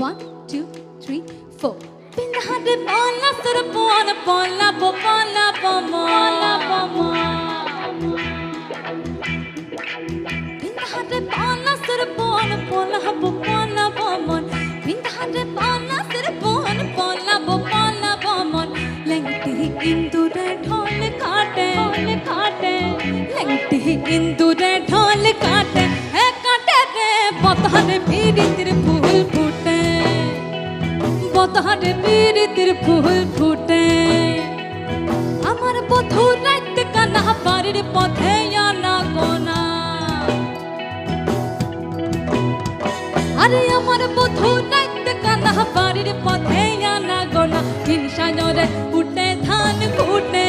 1 2 3 4 Pinahade bola sura bola bola bola bola bola Pinahade bola sura bola bola bola bola Pinahade bola sura bola bola bola bola Lengti indure dhol kaate Lengti indure dhol kaate hai kaate re potahare piritir phul phute potahare piritir phul phute amar bothu rait kana barir pothe ana kona are amar bothu rait kana barir pothe ana kona hinshanyore utte dhan kute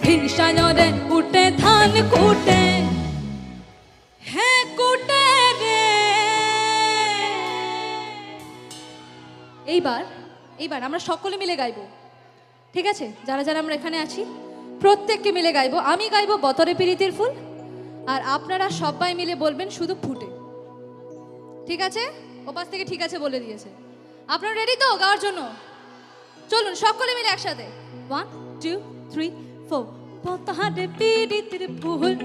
hinshanyore utte dhan kute he kute re এইবার আমরা সকলে মিলে গাইবো ঠিক আছে যারা যারা আমরা এখানে আছি প্রত্যেককে মিলে গাইবো আমি গাইবো বতরে পিরিতির ফুল আর আপনারা সবাই মিলে বলবেন শুধু ফুটে ঠিক আছে ওপাশ থেকে ঠিক আছে বলে দিয়েছে আপনারা রেডি তো গাওয়ার জন্য চলুন সকলে মিলে একসাথে 1 2 3 4 বতরে পিরিতির ফুল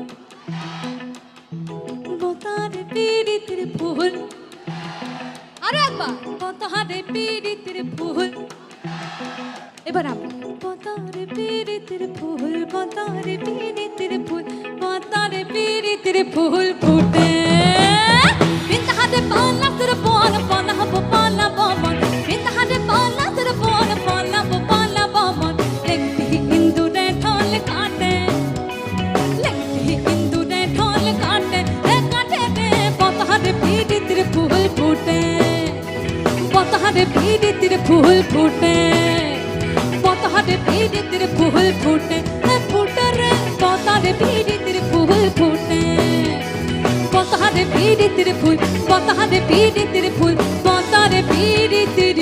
বতরে পিরিতির ফুল আরো একবার বতরে পিরিতির ফুল এবার আমরা বতরে পিরিতির ফুল বতরে পিরিতির ফুল বতরে পিরিতির ফুল ফুটে বিন্দাহাতে পালা তোর বল বল হব পালা বমন বিন্দাহাতে পালা তোর বল বল হব পালা বমন লেংটি ইন্দুরে ঢোল কাটে লেংটি ইন্দুরে ঢোল কাটে রে কাটে রে বতরে পিরিতির ফুল ফুটে বতরে পিরিতির ফুল ফুটে বতরে পিরিতির ফুল ফুটে ফুটে রে বতরে পিরিতির ফুল ফুটে বতরে পিরিতির ফুল বতরে পিরিতির ফুল বতরে পিরিতির